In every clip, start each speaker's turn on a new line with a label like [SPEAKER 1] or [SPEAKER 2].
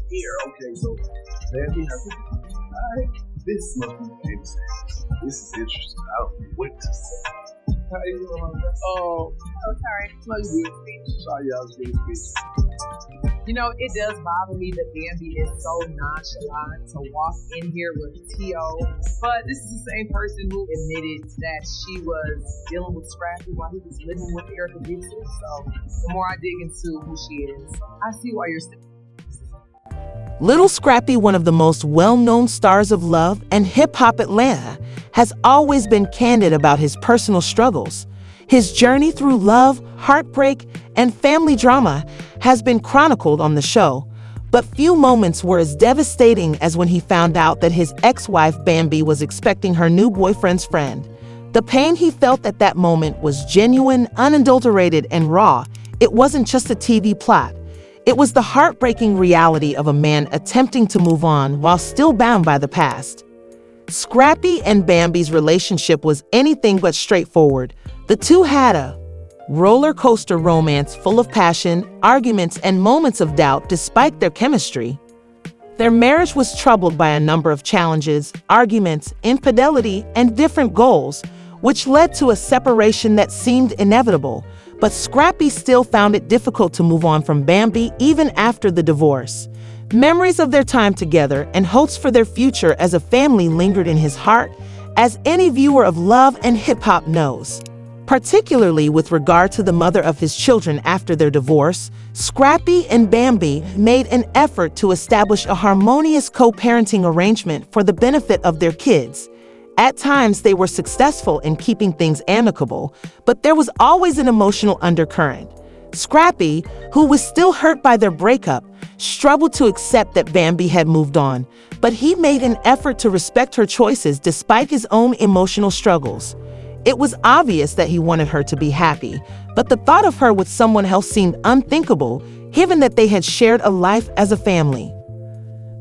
[SPEAKER 1] Here, okay, so Bambi has this must be the case. This is interesting. I don't know what to say. How you doing?
[SPEAKER 2] Oh, sorry.
[SPEAKER 1] No, you good. Sorry, y'all was getting speech.
[SPEAKER 2] You know, it does bother me that Bambi is so nonchalant to walk in here with T.O. But this is the same person who admitted that she was dealing with Scrappy while he was living with Erica Dixon. So the more I dig into who she is, I see why you're still.
[SPEAKER 3] Little Scrappy, one of the most well-known stars of love and hip-hop Atlanta, has always been candid about his personal struggles. His journey through love, heartbreak, and family drama has been chronicled on the show, but few moments were as devastating as when he found out that his ex-wife Bambi was expecting her new boyfriend's friend. The pain he felt at that moment was genuine, unadulterated, and raw. It wasn't just a TV plot. It was the heartbreaking reality of a man attempting to move on while still bound by the past. Scrappy and Bambi's relationship was anything but straightforward. The two had a roller coaster romance full of passion, arguments, and moments of doubt despite their chemistry. Their marriage was troubled by a number of challenges, arguments, infidelity, and different goals, which led to a separation that seemed inevitable. But Scrappy still found it difficult to move on from Bambi even after the divorce. Memories of their time together and hopes for their future as a family lingered in his heart, as any viewer of love and hip-hop knows. Particularly with regard to the mother of his children after their divorce, Scrappy and Bambi made an effort to establish a harmonious co-parenting arrangement for the benefit of their kids. At times, they were successful in keeping things amicable, but there was always an emotional undercurrent. Scrappy, who was still hurt by their breakup, struggled to accept that Bambi had moved on, but he made an effort to respect her choices despite his own emotional struggles. It was obvious that he wanted her to be happy, but the thought of her with someone else seemed unthinkable, given that they had shared a life as a family.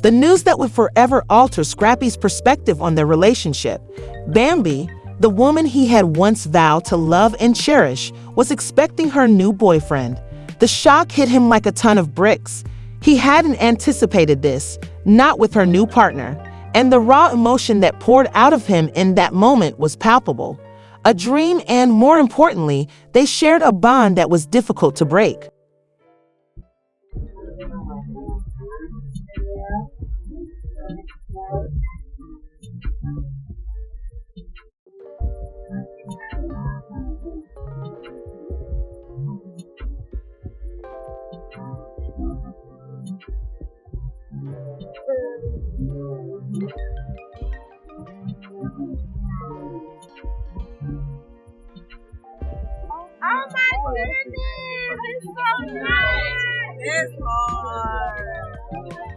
[SPEAKER 3] The news that would forever alter Scrappy's perspective on their relationship. Bambi, the woman he had once vowed to love and cherish, was expecting her new boyfriend. The shock hit him like a ton of bricks. He hadn't anticipated this, not with her new partner, and the raw emotion that poured out of him in that moment was palpable. A dream, and more importantly, they shared a bond that was difficult to break.
[SPEAKER 4] Oh my goodness, it's so nice. It's hard.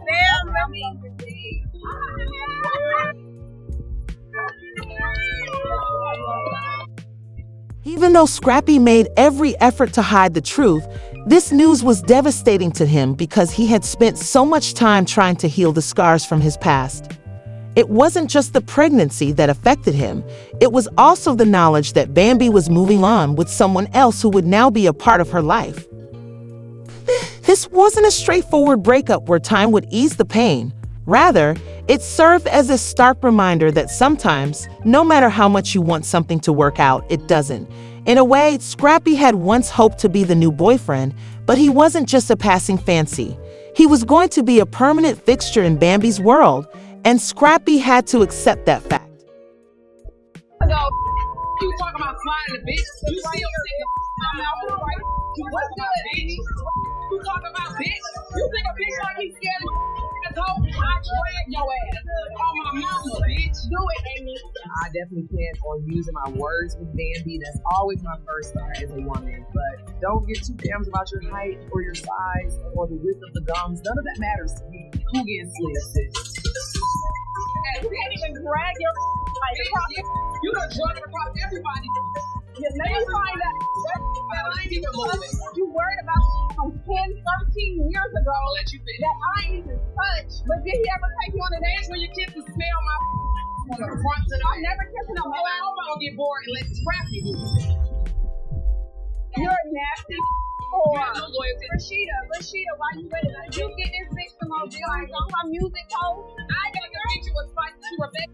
[SPEAKER 4] Damn, let me see.
[SPEAKER 3] Even though Scrappy made every effort to hide the truth, this news was devastating to him because he had spent so much time trying to heal the scars from his past. It wasn't just the pregnancy that affected him, it was also the knowledge that Bambi was moving on with someone else who would now be a part of her life. This wasn't a straightforward breakup where time would ease the pain. Rather, it served as a stark reminder that sometimes, no matter how much you want something to work out, it doesn't. In a way, Scrappy had once hoped to be the new boyfriend, but he wasn't just a passing fancy. He was going to be a permanent fixture in Bambi's world, and Scrappy had to accept that fact.
[SPEAKER 2] You talking about flying the bitch? You still think I'm out right? You talking about bitch? You talking about bitch? You think a bitch like he's scared of asshole? I drag your ass on my mama, bitch. Do it, Amy. I definitely plan on using my words with Bambi. That's always my first thought as a woman. But don't get too damned about your height or your size or the width of the gums. None of that matters to me. Who gets slit? You can't even drag your like across. You done drug across everybody.
[SPEAKER 4] Let me find out.
[SPEAKER 2] I ain't even moving.
[SPEAKER 4] You worried about from 10, 13 years ago
[SPEAKER 2] I'll let you finish.
[SPEAKER 4] that I ain't even touched. But did he ever take you on a date
[SPEAKER 2] That's when you kiss the smell my Confronting. I'm never kissing a man. I hope I don't get bored and let Scrappy do it.
[SPEAKER 4] You're a nasty whore.
[SPEAKER 2] No loyalty.
[SPEAKER 4] Rashida, why you ready? Did you get this bitch some more like on her music post?
[SPEAKER 2] I got the picture was fighting to Rebecca.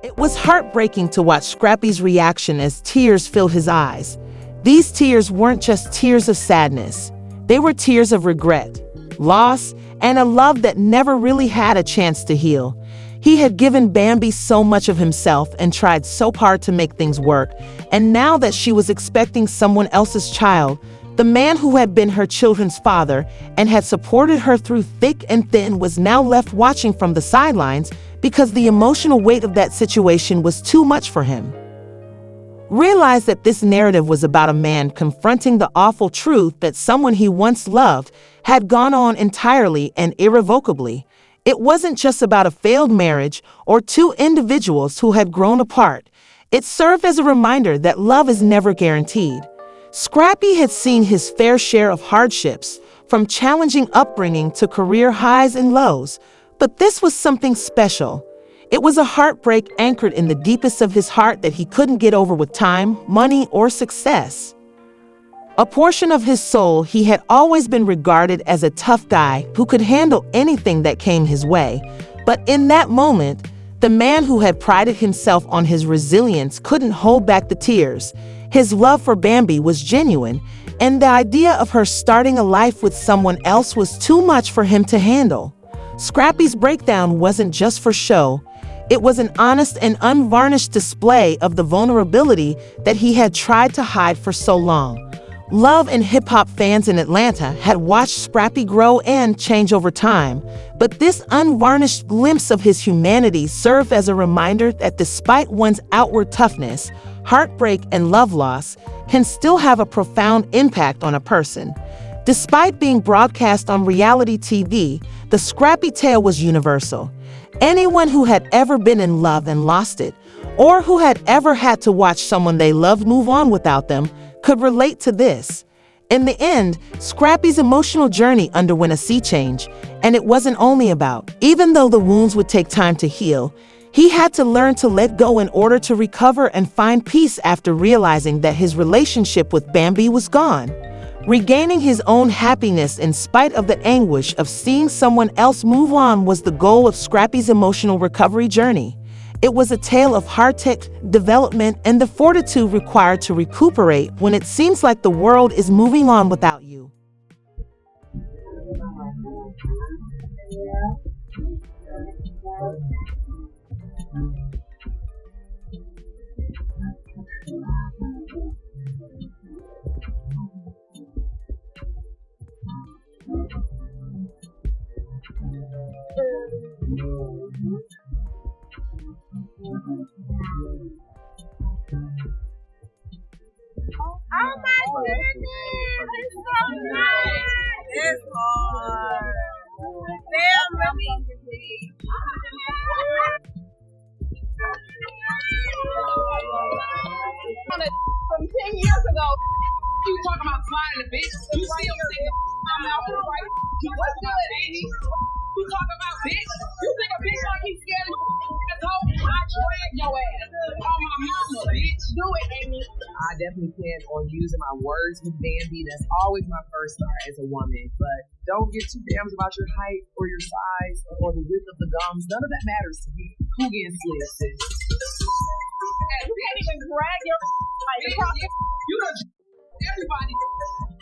[SPEAKER 3] It was heartbreaking to watch Scrappy's reaction as tears filled his eyes. These tears weren't just tears of sadness. They were tears of regret, loss, and a love that never really had a chance to heal. He had given Bambi so much of himself and tried so hard to make things work, and now that she was expecting someone else's child, the man who had been her children's father and had supported her through thick and thin was now left watching from the sidelines because the emotional weight of that situation was too much for him. Realize that this narrative was about a man confronting the awful truth that someone he once loved had gone on entirely and irrevocably. It wasn't just about a failed marriage or two individuals who had grown apart. It served as a reminder that love is never guaranteed. Scrappy had seen his fair share of hardships, from challenging upbringing to career highs and lows, but this was something special. It was a heartbreak anchored in the deepest of his heart that he couldn't get over with time, money, or success. A portion of his soul, he had always been regarded as a tough guy who could handle anything that came his way. But in that moment, the man who had prided himself on his resilience couldn't hold back the tears. His love for Bambi was genuine, and the idea of her starting a life with someone else was too much for him to handle. Scrappy's breakdown wasn't just for show. It was an honest and unvarnished display of the vulnerability that he had tried to hide for so long. Love and hip-hop fans in Atlanta had watched Scrappy grow and change over time, but this unvarnished glimpse of his humanity served as a reminder that despite one's outward toughness, heartbreak and love loss can still have a profound impact on a person. Despite being broadcast on reality TV, the Scrappy tale was universal. Anyone who had ever been in love and lost it, or who had ever had to watch someone they loved move on without them, could relate to this. In the end, Scrappy's emotional journey underwent a sea change, and it wasn't only about, even though the wounds would take time to heal, he had to learn to let go in order to recover and find peace after realizing that his relationship with Bambi was gone. Regaining his own happiness in spite of the anguish of seeing someone else move on was the goal of Scrappy's emotional recovery journey. It was a tale of heartache, development, and the fortitude required to recuperate when it seems like the world is moving on without you.
[SPEAKER 4] Oh my goodness, it's so nice.
[SPEAKER 2] It's hard.
[SPEAKER 4] From 10 years ago,
[SPEAKER 2] You talking about sliding the bitch? You still think I'm out here right? What's good, bitch? You talking about bitch? You think a bitch like he's scared of asshole? I drag your ass. On my mama, bitch.
[SPEAKER 4] do it, Amy.
[SPEAKER 5] I definitely plan on using my words with Bambi. That's always my first start as a woman. But don't get too damned about your height or your size or the width of the gums. None of that matters to me. Who getting slid, sis?
[SPEAKER 4] You can't even drag your like across the
[SPEAKER 2] You done everybody.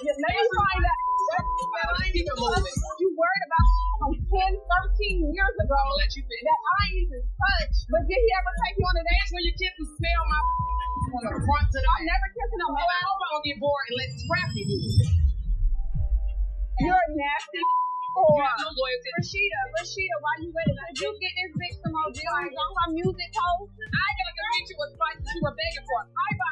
[SPEAKER 4] Let me find out.
[SPEAKER 2] I ain't even moving.
[SPEAKER 4] You worried about from 10, 13 years ago
[SPEAKER 2] I'll let you finish.
[SPEAKER 4] that I ain't even touched. But did he ever take you on a date?
[SPEAKER 2] That's when your kids can smell my from the front to the
[SPEAKER 4] I'm never kissing a
[SPEAKER 2] Oh,
[SPEAKER 4] man.
[SPEAKER 2] I hope I don't get bored and let Scrappy do it.
[SPEAKER 4] You're a nasty
[SPEAKER 2] You
[SPEAKER 4] whore.
[SPEAKER 2] have no loyalty.
[SPEAKER 4] Rashida, why you ready? Did you get this bitch some more like on her music post?
[SPEAKER 2] I got the picture was fighting to Rebecca for.
[SPEAKER 4] Bye bye.